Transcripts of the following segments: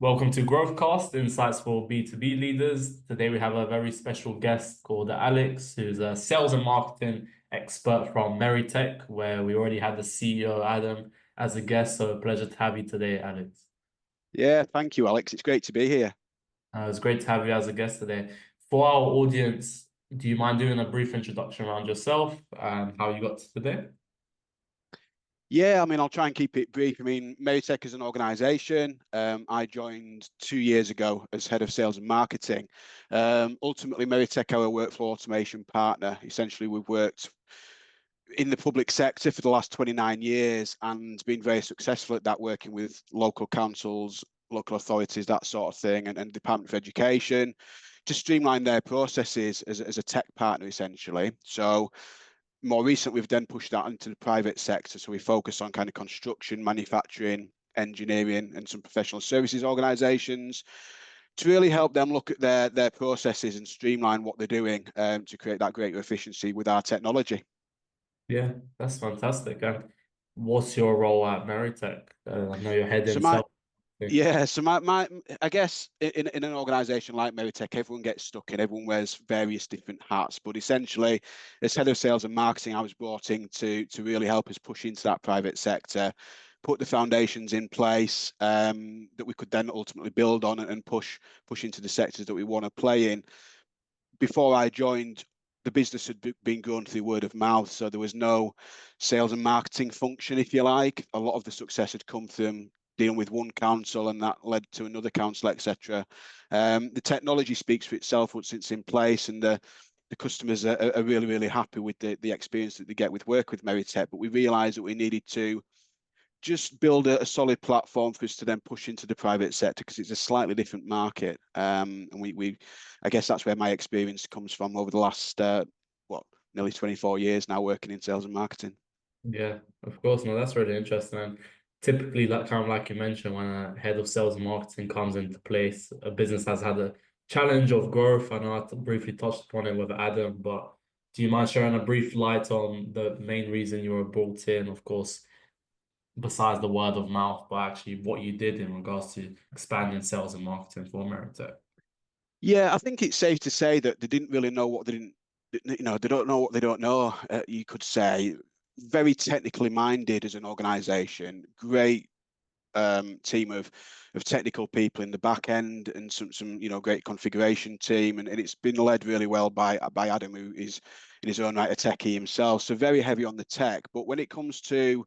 Welcome to Growthcast, Insights for B2B leaders. Today we have a very special guest called Alex, who's a sales and marketing expert from Meritech, where we already had the CEO, Adam, as a guest. So a pleasure to have you today, Alex. Yeah, thank you, Alex. It's great to be here. It's great to have you as a guest today. For our audience, do you mind doing a brief introduction around yourself and how you got to today? Yeah, I'll try and keep it brief. Meritech is an organization. I joined 2 years ago as head of sales and marketing. Ultimately, Meritech, our workflow automation partner. Essentially, we've worked in the public sector for the last 29 years and been very successful at that, working with local councils, local authorities, that sort of thing, and Department of Education to streamline their processes as a tech partner, essentially. So more recently, we've then pushed that into the private sector. So we focus on kind of construction, manufacturing, engineering, and some professional services organizations to really help them look at their processes and streamline what they're doing to create that greater efficiency with our technology. Yeah, that's fantastic. And what's your role at Meritech? I know you're head So in my sales. Yeah, so my I guess in an organization like Meritech, everyone gets stuck in, everyone wears various different hats. But essentially, as head of sales and marketing, I was brought in to really help us push into that private sector, put the foundations in place that we could then ultimately build on and push into the sectors that we want to play in. Before I joined, the business had been grown through word of mouth, so there was no sales and marketing function, if you like. A lot of the success had come from dealing with one council, and that led to another council, etc. The technology speaks for itself once it's in place, and the customers are really, really happy with the experience that they get with work with Meritech. But we realised that we needed to just build a solid platform for us to then push into the private sector because it's a slightly different market. And I guess that's where my experience comes from over the last, nearly 24 years now working in sales and marketing. Yeah, of course. No, that's really interesting. And typically, like kind of like you mentioned, when a head of sales and marketing comes into place, a business has had a challenge of growth. I know I briefly touched upon it with Adam, but do you mind sharing a brief light on the main reason you were brought in? Of course, besides the word of mouth, but actually what you did in regards to expanding sales and marketing for Meritech. Yeah, I think it's safe to say that they didn't really know what they didn't, they don't know what they don't know, you could say. Very technically minded as an organization, great team of technical people in the back end and some great configuration team, and it's been led really well by Adam, who is in his own right a techie himself, so very heavy on the tech. But when it comes to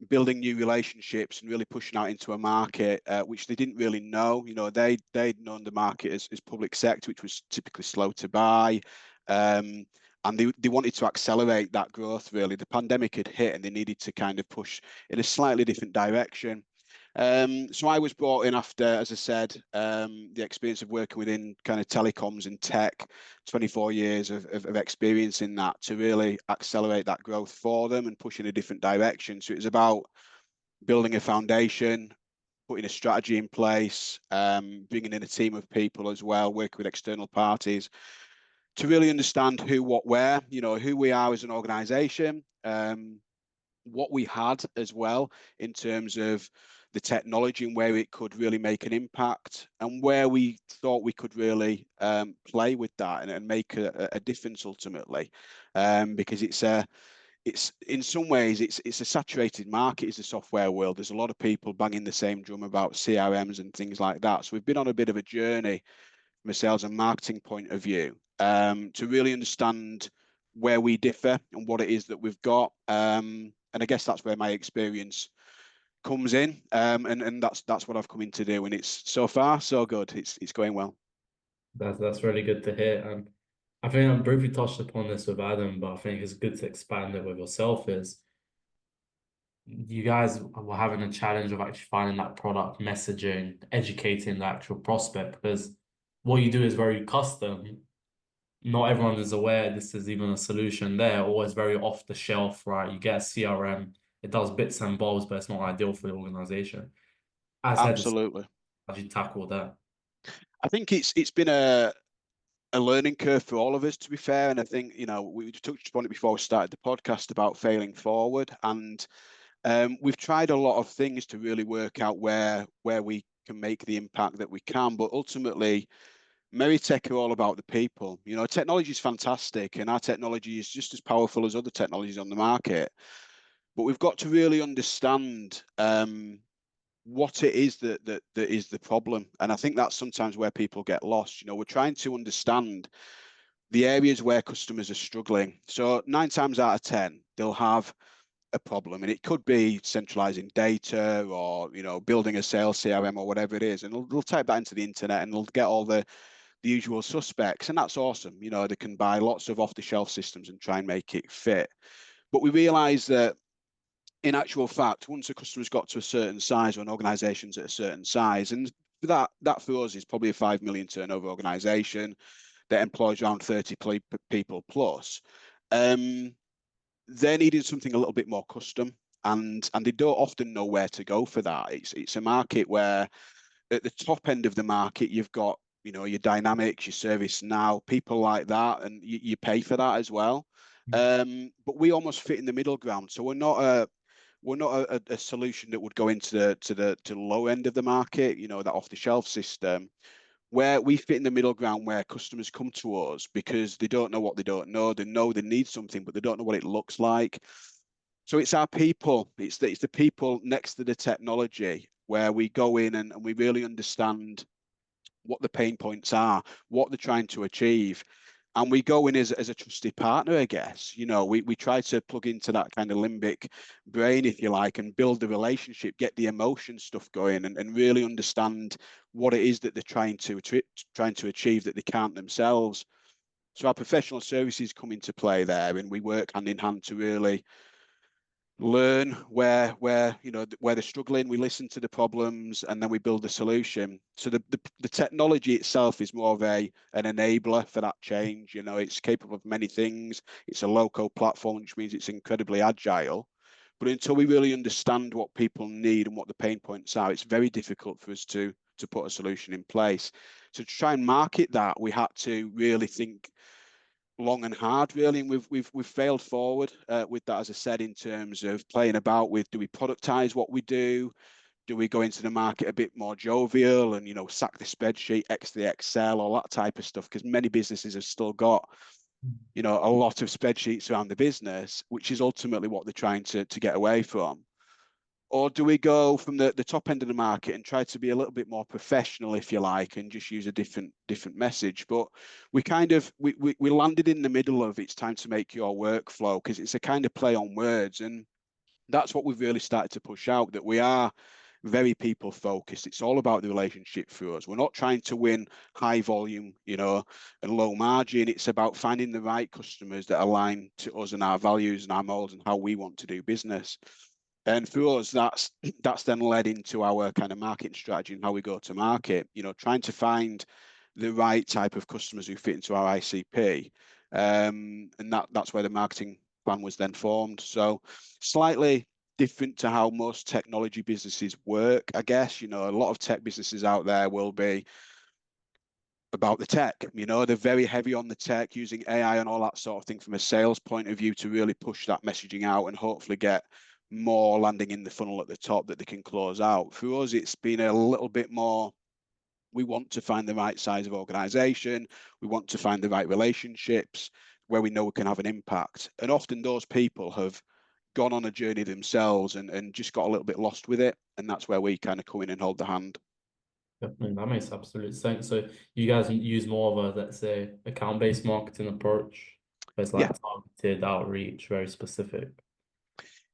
building new relationships and really pushing out into a market which they didn't really know, they'd known the market as public sector, which was typically slow to buy. And they wanted to accelerate that growth. Really, the pandemic had hit and they needed to kind of push in a slightly different direction. So I was brought in after, as I said, the experience of working within kind of telecoms and tech, 24 years of experience in that to really accelerate that growth for them and push in a different direction. So it was about building a foundation, putting a strategy in place, bringing in a team of people as well, working with external parties to really understand who, what, where, who we are as an organization, what we had as well in terms of the technology and where it could really make an impact and where we thought we could really play with that and make a difference ultimately, because it's in some ways it's a saturated market is the software world. There's a lot of people banging the same drum about CRMs and things like that. So we've been on a bit of a journey from a sales and marketing point of view, to really understand where we differ and what it is that we've got. And I guess that's where my experience comes in, and that's what I've come in to do. And it's so far so good. It's going well. That's really good to hear. And I think I briefly touched upon this with Adam, but I think it's good to expand it with yourself is you guys were having a challenge of actually finding that product messaging, educating the actual prospect because what you do is very custom. Not everyone is aware this is even a solution there, or it's very off the shelf, right? You get a CRM, it does bits and bobs, but it's not ideal for the organization. As head of sales, Absolutely. how do you tackle that? I think it's been a learning curve for all of us, to be fair. And I think, we touched upon it before we started the podcast about failing forward. And we've tried a lot of things to really work out where we can make the impact that we can. But ultimately, Meritech are all about the people. You know, technology is fantastic, and our technology is just as powerful as other technologies on the market. But we've got to really understand what it is that is the problem. And I think that's sometimes where people get lost. You know, we're trying to understand the areas where customers are struggling. So 9 times out of 10, they'll have a problem, and it could be centralizing data or, you know, building a sales CRM or whatever it is. And they'll type that into the internet and they'll get all the usual suspects. And that's awesome. You know, they can buy lots of off-the-shelf systems and try and make it fit. But we realize that in actual fact, once a customer's got to a certain size or an organization's at a certain size, and that for us is probably a 5 million turnover organization that employs around 30 people plus, they're needing something a little bit more custom. And they don't often know where to go for that. It's a market where at the top end of the market, you've got, you know, your Dynamics, your ServiceNow, people like that, and you pay for that as well. But we almost fit in the middle ground. So we're not a solution that would go into the low end of the market, you know, that off the shelf system, where we fit in the middle ground, where customers come to us because they don't know what they don't know. They know they need something, but they don't know what it looks like. So it's our people, it's the people next to the technology where we go in and we really understand what the pain points are, what they're trying to achieve. And we go in as a trusted partner, I guess. You know, we try to plug into that kind of limbic brain, if you like, and build the relationship, get the emotion stuff going, and really understand what it is that they're trying to achieve that they can't themselves. So our professional services come into play there, and we work hand in hand to really learn where you know where they're struggling. We listen to the problems and then we build a solution. So the technology itself is more of an enabler for that change. You know, it's capable of many things. It's a low-code platform, which means it's incredibly agile. But until we really understand what people need and what the pain points are, it's very difficult for us to put a solution in place. So to try and market that, we had to really think long and hard, really, and we've failed forward with that, as I said, in terms of playing about with, do we productize what we do? Do we go into the market a bit more jovial and, you know, sack the spreadsheet, X the Excel, all that type of stuff? Because many businesses have still got, you know, a lot of spreadsheets around the business, which is ultimately what they're trying to get away from. Or do we go from the top end of the market and try to be a little bit more professional, if you like, and just use a different message? But we kind of we landed in the middle of it's time to make your workflow, because it's a kind of play on words, and that's what we've really started to push out, that we are very people focused. It's all about the relationship for us. We're not trying to win high volume, you know, and low margin. It's about finding the right customers that align to us and our values and our molds and how we want to do business. And for us, that's then led into our kind of marketing strategy and how we go to market. You know, trying to find the right type of customers who fit into our ICP, and that's where the marketing plan was then formed. So slightly different to how most technology businesses work, I guess. You know, a lot of tech businesses out there will be about the tech. You know, they're very heavy on the tech, using AI and all that sort of thing from a sales point of view to really push that messaging out and hopefully get more landing in the funnel at the top that they can close out. For us, it's been a little bit more, we want to find the right size of organization. We want to find the right relationships where we know we can have an impact. And often those people have gone on a journey themselves and just got a little bit lost with it. And that's where we kind of come in and hold the hand. Definitely, that makes absolute sense. So you guys use more of a, let's say, account-based marketing approach. It's Yeah. like targeted outreach, very specific.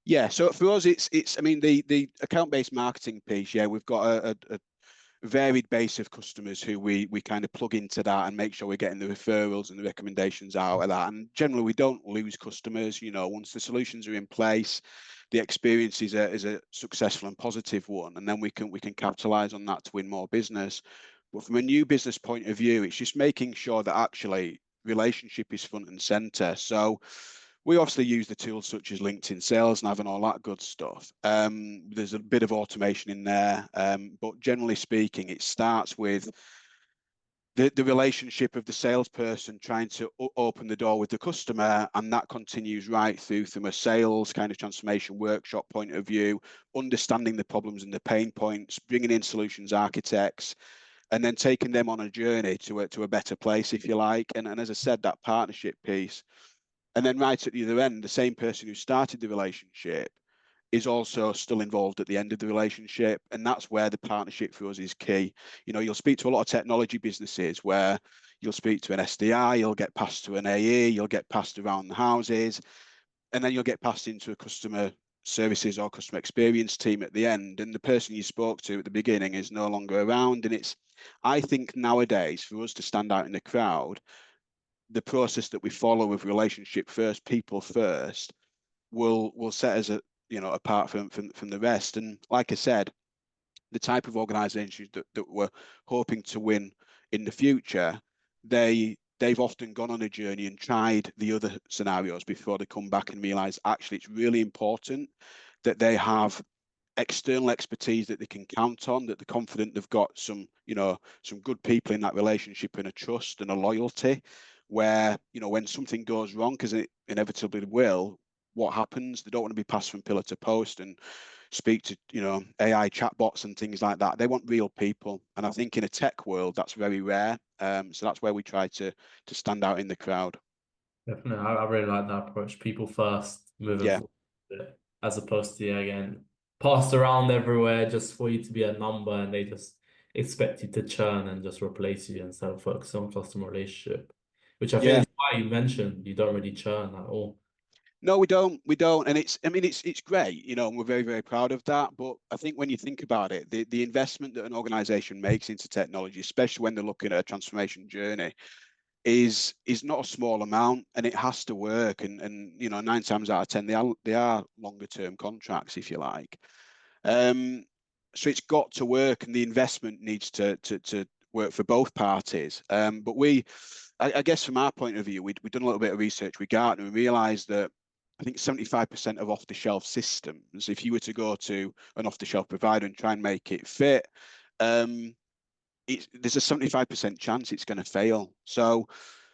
Yeah. So for us, I mean, the account-based marketing piece, yeah, we've got a varied base of customers who we kind of plug into that and make sure we're getting the referrals and the recommendations out of that. And generally, we don't lose customers. You know, once the solutions are in place, the experience is a successful and positive one, and then we can capitalize on that to win more business. But from a new business point of view, it's just making sure that actually relationship is front and center. So we obviously use the tools such as LinkedIn Sales Nav and all that good stuff. There's a bit of automation in there, but generally speaking, it starts with the relationship of the salesperson trying to open the door with the customer, and that continues right through from a sales kind of transformation workshop point of view, understanding the problems and the pain points, bringing in solutions architects, and then taking them on a journey to a better place, if you like. And as I said, that partnership piece. And then right at the other end, the same person who started the relationship is also still involved at the end of the relationship. And that's where the partnership for us is key. You know, you'll speak to a lot of technology businesses where you'll speak to an SDI, you'll get passed to an AE, you'll get passed around the houses, and then you'll get passed into a customer services or customer experience team at the end. And the person you spoke to at the beginning is no longer around. And I think nowadays, for us to stand out in the crowd, the process that we follow with relationship first, people first, will set us apart from the rest. And like I said, the type of organisations that we're hoping to win in the future, they've often gone on a journey and tried the other scenarios before they come back and realise actually it's really important that they have external expertise that they can count on, that they're confident they've got some good people in that relationship and a trust and a loyalty where, when something goes wrong, because it inevitably will, what happens? They don't want to be passed from pillar to post and speak to, AI chatbots and things like that. They want real people. And I think in a tech world, that's very rare. So that's where we try to stand out in the crowd. Definitely, I really like that approach. People first, moving Yeah. forward, as opposed to again passed around everywhere just for you to be a number, and they just expect you to churn and just replace you instead of focus on customer relationship, which I think Yeah. is why you mentioned you don't really churn at all. No, we don't. We don't. And it's great, and we're very, very proud of that. But I think when you think about it, the investment that an organization makes into technology, especially when they're looking at a transformation journey, is not a small amount, and it has to work. And 9 times out of 10, they are longer term contracts, if you like. Um, so it's got to work, and the investment needs to work for both parties. But I guess from our point of view, we've done a little bit of research with Gartner and realised that I think 75% of off-the-shelf systems, if you were to go to an off-the-shelf provider and try and make it fit, um, there's a 75% chance it's going to fail. So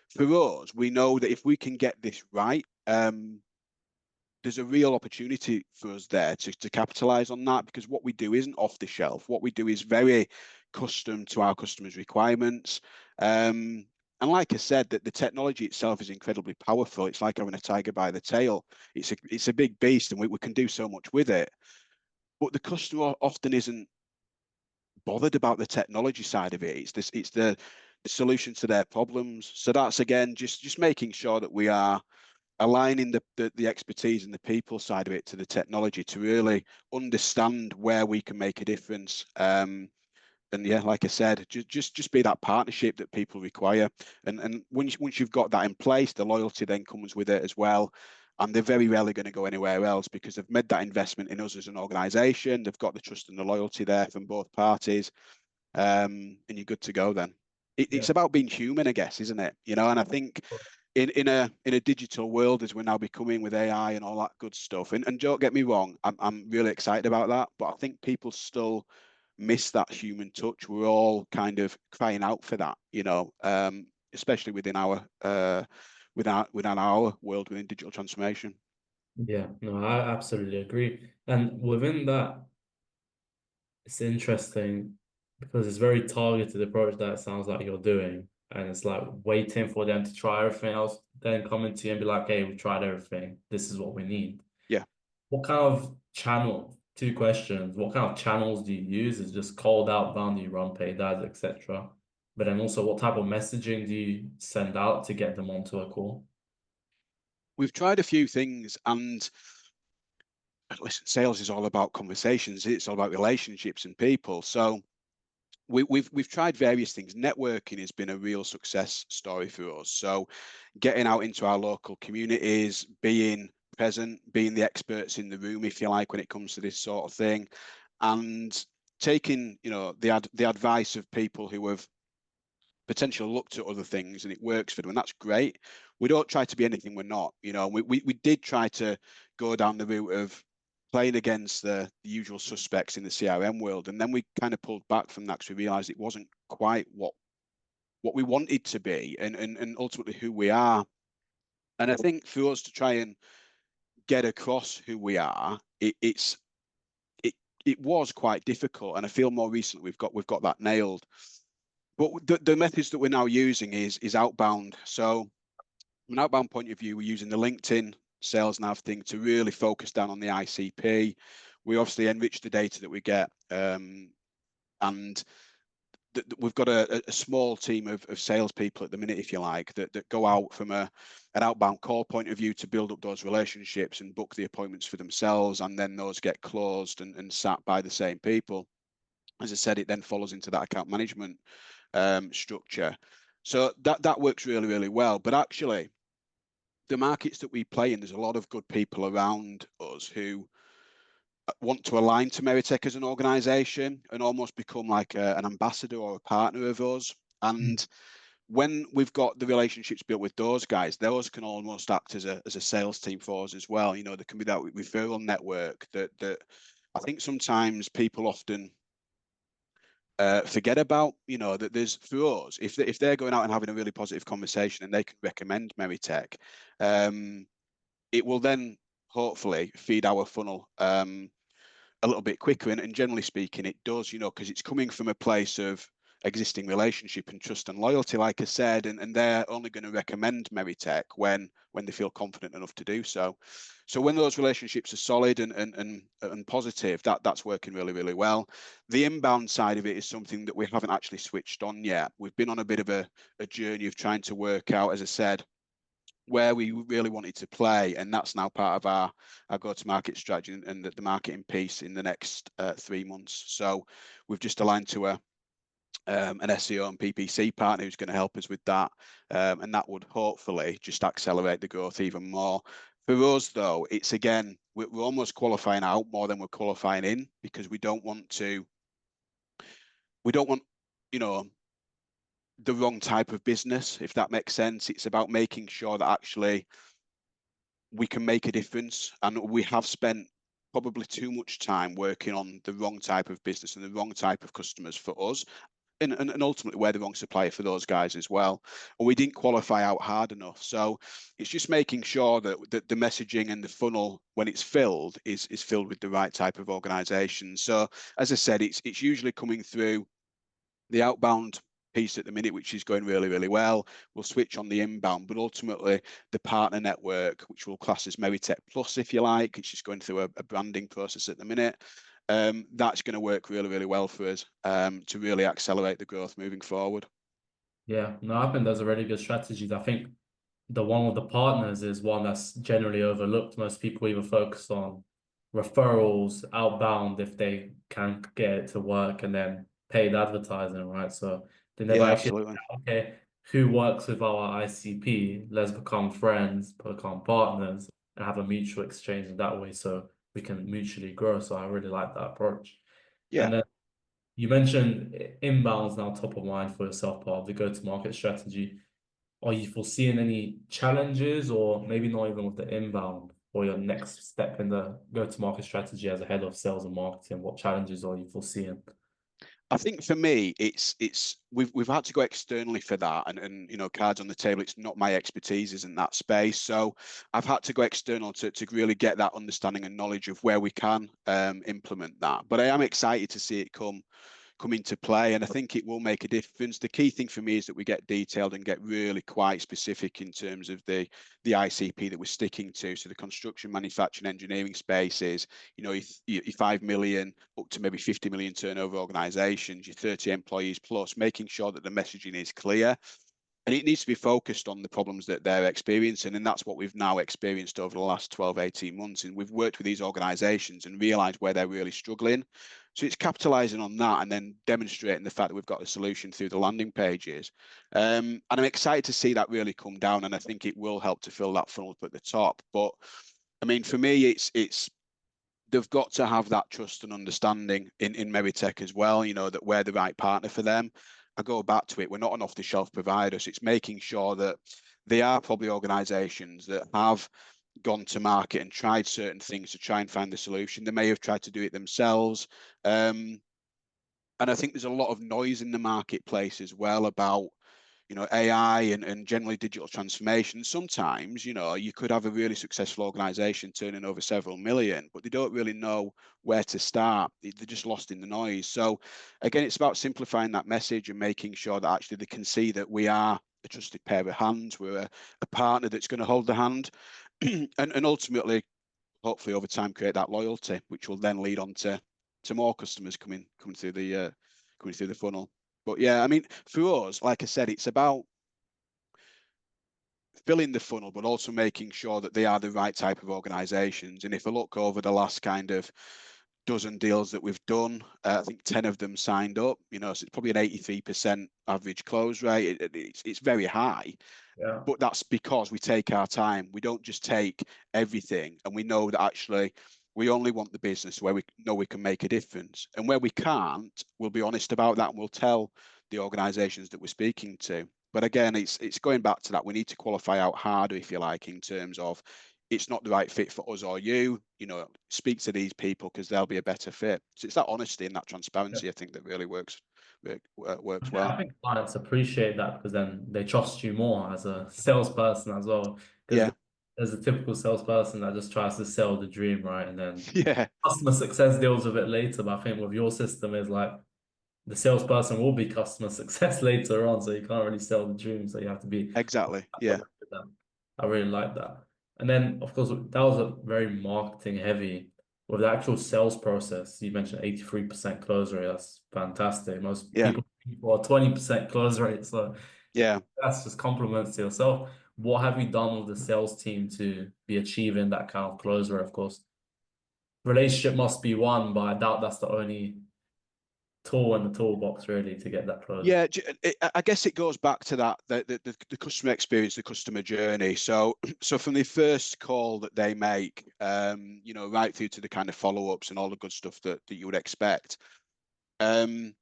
for us, we know that if we can get this right, there's a real opportunity for us there to capitalize on that, because what we do isn't off the shelf. What we do is very custom to our customers' requirements. And like I said, that the technology itself is incredibly powerful. It's like having a tiger by the tail. It's a big beast, and we can do so much with it. But the customer often isn't bothered about the technology side of it. It's the solution to their problems. So that's again just making sure that we are aligning the expertise and the people side of it to the technology to really understand where we can make a difference. And yeah, like I said, just be that partnership that people require. And once you've got that in place, the loyalty then comes with it as well. And they're very rarely going to go anywhere else because they've made that investment in us as an organisation. They've got the trust and the loyalty there from both parties, and you're good to go then. Yeah. It's about being human, I guess, isn't it? And I think in a digital world as we're now becoming with AI and all that good stuff. And don't get me wrong, I'm really excited about that, but I think people still miss that human touch. We're all kind of crying out for that, especially within our world within digital transformation. Yeah, no, I absolutely agree. And within that, it's interesting because it's very targeted approach that it sounds like you're doing. And it's like waiting for them to try everything else, then coming to you and be like, hey, we tried everything. This is what we need. Yeah. What kind of channel? Two questions. What kind of channels do you use? Is just cold outbound, do you run paid ads, etc. But then also, what type of messaging do you send out to get them onto a call? We've tried a few things, and listen, sales is all about conversations. It's all about relationships and people. So we've tried various things. Networking has been a real success story for us. So getting out into our local communities, being present, being the experts in the room, if you like, when it comes to this sort of thing, and taking the advice of people who have potentially looked at other things and it works for them, and that's great. We don't try to be anything we're not. We did try to go down the route of playing against the usual suspects in the CRM world, and then we kind of pulled back from that because we realized it wasn't quite what what we wanted to be, and ultimately who we are. And I think for us to try and get across who we are, it it was quite difficult, and I feel more recently we've got that nailed. But the methods that we're now using is outbound. So from an outbound point of view, we're using the LinkedIn sales nav thing to really focus down on the ICP. We obviously enrich the data that we get, and we've got a small team of salespeople at the minute, if you like, that go out from an outbound call point of view to build up those relationships and book the appointments for themselves, and then those get closed and sat by the same people. As I said, it then follows into that account management structure. So that works really, really well. But actually, the markets that we play in, there's a lot of good people around us who want to align to Meritech as an organization and almost become like an ambassador or a partner of us. And when we've got the relationships built with those guys, those can almost act as a sales team for us as well. You know, there can be that referral network that I think sometimes people often forget about. You know, that there's, for us, if they're going out and having a really positive conversation and they can recommend Meritech, it will then hopefully feed our funnel a little bit quicker. And generally speaking, it does, you know, because it's coming from a place of existing relationship and trust and loyalty, like I said, and they're only going to recommend Meritech when they feel confident enough to do so. So when those relationships are solid and positive, that's working really, really well. The inbound side of it is something that we haven't actually switched on yet. We've been on a bit of a journey of trying to work out, as I said, where we really wanted to play, and that's now part of our go-to-market strategy and the marketing piece in the next 3 months. So we've just aligned to an SEO and PPC partner who's going to help us with that, and that would hopefully just accelerate the growth even more. For us, though, it's again, we're almost qualifying out more than we're qualifying in, because we don't want, you know, the wrong type of business, if that makes sense. It's about making sure that actually we can make a difference, and we have spent probably too much time working on the wrong type of business and the wrong type of customers for us, and ultimately we're the wrong supplier for those guys as well, and we didn't qualify out hard enough. So it's just making sure that the messaging and the funnel, when it's filled, is filled with the right type of organization. So as I said, it's usually coming through the outbound piece at the minute, which is going really, really well. We'll switch on the inbound, but ultimately the partner network, which we'll class as Meritech Plus, if you like, it's just going through a branding process at the minute. That's going to work really, really well for us to really accelerate the growth moving forward. Yeah, no, I think those are really good strategies. I think the one with the partners is one that's generally overlooked. Most people even focus on referrals outbound if they can get it to work, and then paid advertising, right? So they never Yeah, actually, absolutely. okay, who works with our ICP? Let's become friends, become partners, and have a mutual exchange in that way so we can mutually grow. So I really like that approach. Yeah. And then you mentioned inbounds now top of mind for yourself, part of the go-to-market strategy. Are you foreseeing any challenges, or maybe not even with the inbound, or your next step in the go-to-market strategy as a head of sales and marketing? What challenges are you foreseeing? I think for me, it's we've had to go externally for that, and you know, cards on the table. It's not my expertise, is in that space. So I've had to go external to really get that understanding and knowledge of where we can implement that. But I am excited to see it come into play, and I think it will make a difference. The key thing for me is that we get detailed and get really quite specific in terms of the ICP that we're sticking to. So the construction, manufacturing, engineering spaces, you know, your 5 million up to maybe 50 million turnover organizations, your 30 employees plus, making sure that the messaging is clear. And it needs to be focused on the problems that they're experiencing. And that's what we've now experienced over the last 12, 18 months. And we've worked with these organizations and realized where they're really struggling. So it's capitalizing on that and then demonstrating the fact that we've got a solution through the landing pages. And I'm excited to see that really come down. And I think it will help to fill that funnel up at the top. But I mean, for me, it's they've got to have that trust and understanding in Meritech as well, you know, that we're the right partner for them. I go back to it, we're not an off-the-shelf provider, so it's making sure that they are probably organizations that have gone to market and tried certain things to try and find the solution. They may have tried to do it themselves. And I think there's a lot of noise in the marketplace as well about, AI and generally digital transformation. Sometimes, you could have a really successful organization turning over several million, but they don't really know where to start. They're just lost in the noise. So again, it's about simplifying that message and making sure that actually they can see that we are a trusted pair of hands. We're a partner that's going to hold the hand and ultimately, hopefully over time, create that loyalty, which will then lead on to more customers coming through the funnel. But yeah, I mean, for us, like I said, it's about filling the funnel, but also making sure that they are the right type of organizations. And if I look over the last kind of dozen deals that we've done, I think 10 of them signed up, so it's probably an 83% average close rate. It's very high. Yeah. But that's because we take our time. We don't just take everything, and we know that actually we only want the business where we know we can make a difference. And where we can't, we'll be honest about that, and we'll tell the organizations that we're speaking to. But again, it's going back to that. We need to qualify out harder, if you like, in terms of it's not the right fit for us or you. Speak to these people because they'll be a better fit. So it's that honesty and that transparency, I think, that really works I well. think clients appreciate that because then they trust you more as a salesperson as well. Because Yeah, there's a typical salesperson that just tries to sell the dream, right? And then yeah, customer success deals with it later. But I think with your system is like the salesperson will be customer success later on, so you can't really sell the dream. So you have to be exactly. Yeah, with them. I really like that. And then, of course, that was a very marketing heavy. With the actual sales process, you mentioned 83% close rate. That's fantastic. Most yeah, people for 20% close rate. So yeah. that's just compliments to yourself. What have you done with the sales team to be achieving that kind of close rate? Of course, relationship must be one, but I doubt that's the only tool in the toolbox really to get that close. Yeah, I guess it goes back to that the customer experience, the customer journey. So from the first call that they make, right through to the kind of follow-ups and all the good stuff that you would expect. The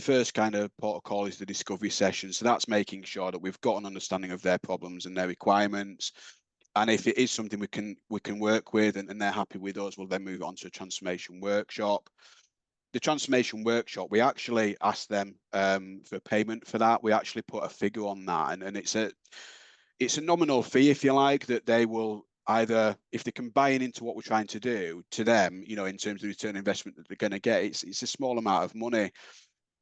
first kind of protocol is the discovery session. So that's making sure that we've got an understanding of their problems and their requirements. And if it is something we can work with and they're happy with us, we'll then move on to a transformation workshop. The transformation workshop, we actually asked them for payment for that. We actually put a figure on that, and it's a nominal fee, if you like, that they will either, if they can buy into what we're trying to do to them, in terms of return investment that they're going to get, it's a small amount of money.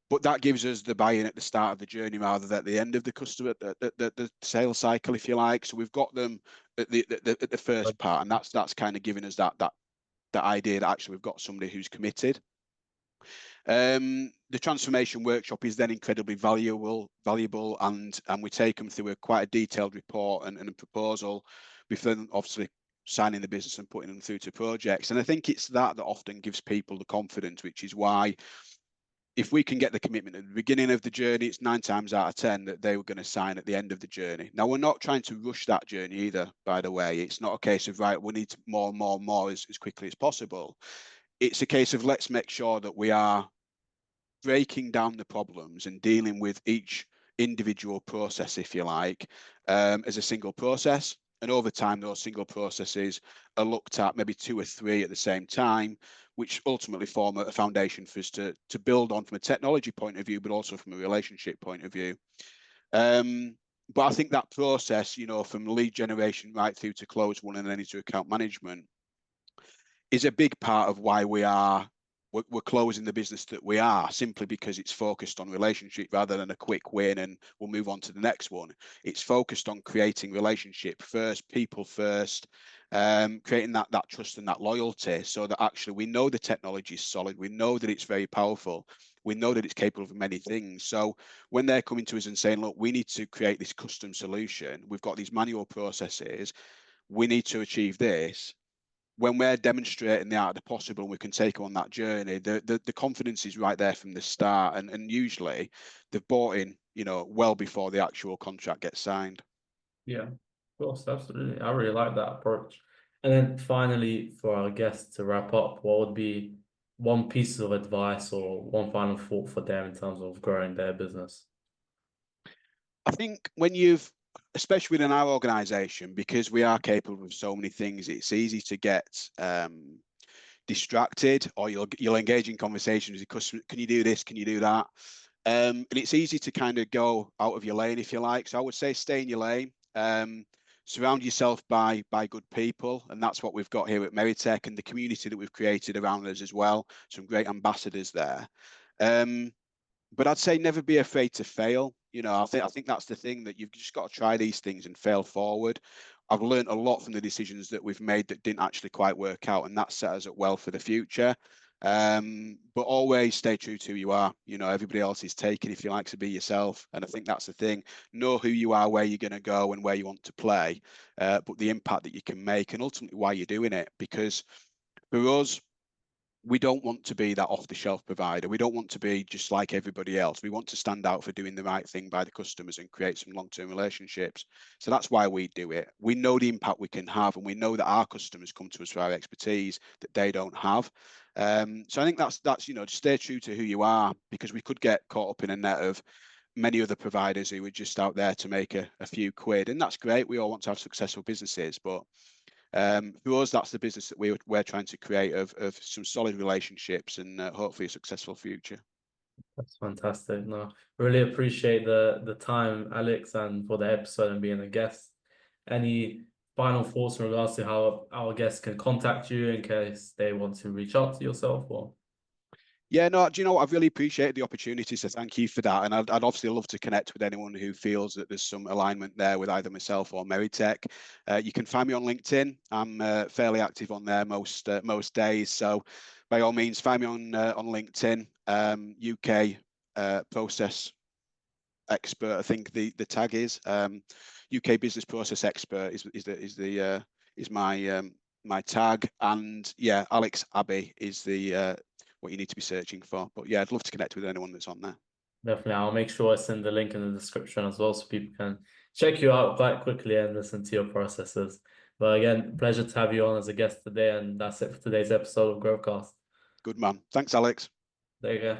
But that gives us the buy-in at the start of the journey rather than at the end of the customer, the sales cycle, if you like. So we've got them at the first part, and that's kind of giving us that idea that actually we've got somebody who's committed. The transformation workshop is then incredibly valuable, and we take them through quite a detailed report and a proposal before obviously signing the business and putting them through to projects. And I think it's that often gives people the confidence, which is why if we can get the commitment at the beginning of the journey, it's 9 times out of 10 that they were going to sign at the end of the journey. Now, we're not trying to rush that journey either, by the way. It's not a case of, right, we need more and more and more as quickly as possible. It's a case of let's make sure that we are breaking down the problems and dealing with each individual process, if you like, as a single process. And over time, those single processes are looked at maybe 2 or 3 at the same time, which ultimately form a foundation for us to build on from a technology point of view, but also from a relationship point of view. But I think that process, from lead generation right through to close one and then into account management is a big part of why we're closing the business that we are, simply because it's focused on relationship rather than a quick win and we'll move on to the next one. It's focused on creating relationship first, people first, creating that trust and that loyalty, so that actually we know the technology is solid, we know that it's very powerful, we know that it's capable of many things. So when they're coming to us and saying, look, we need to create this custom solution, we've got these manual processes, we need to achieve this. When we're demonstrating the art of the possible and we can take on that journey, the confidence is right there from the start. And usually they've bought in, well before the actual contract gets signed. Yeah, of course, absolutely. I really like that approach. And then finally, for our guests to wrap up, what would be one piece of advice or one final thought for them in terms of growing their business? I think especially within our organization, because we are capable of so many things, it's easy to get distracted, or you'll engage in conversations with customers. Can you do this? Can you do that? And it's easy to kind of go out of your lane, if you like. So I would say stay in your lane. Surround yourself by good people, and that's what we've got here at Meritech, and the community that we've created around us as well. Some great ambassadors there. Um, but I'd say never be afraid to fail. I think that's the thing, that you've just got to try these things and fail forward. I've learned a lot from the decisions that we've made that didn't actually quite work out, and that set us up well for the future. But always stay true to who you are. Everybody else is taken, if you like to be yourself. And I think that's the thing. Know who you are, where you're going to go, and where you want to play, but the impact that you can make, and ultimately why you're doing it. Because for us, we don't want to be that off-the-shelf provider. We don't want to be just like everybody else. We want to stand out for doing the right thing by the customers and create some long-term relationships. So that's why we do it. We know the impact we can have, and we know that our customers come to us for our expertise that they don't have. So I think that's just stay true to who you are, because we could get caught up in a net of many other providers who are just out there to make a few quid, and that's great. We all want to have successful businesses, but for us, that's the business that we're trying to create, of some solid relationships and hopefully a successful future. That's fantastic. No, really appreciate the time, Alex, and for the episode and being a guest. Any final thoughts in regards to how our guests can contact you in case they want to reach out to yourself or? Yeah, no, do you know what? I've really appreciated the opportunity, so thank you for that. And I'd obviously love to connect with anyone who feels that there's some alignment there with either myself or Meritech. You can find me on LinkedIn. I'm fairly active on there most days, so by all means, find me on LinkedIn. UK process expert, I think the tag is. UK business process expert is my tag, and yeah, Alex Abbey is the what you need to be searching for. But yeah, I'd love to connect with anyone that's on there. Definitely. I'll make sure I send the link in the description as well so people can check you out quite quickly and listen to your processes. But again, pleasure to have you on as a guest today, and that's it for today's episode of Growthcast. Good man. Thanks, Alex. There you go.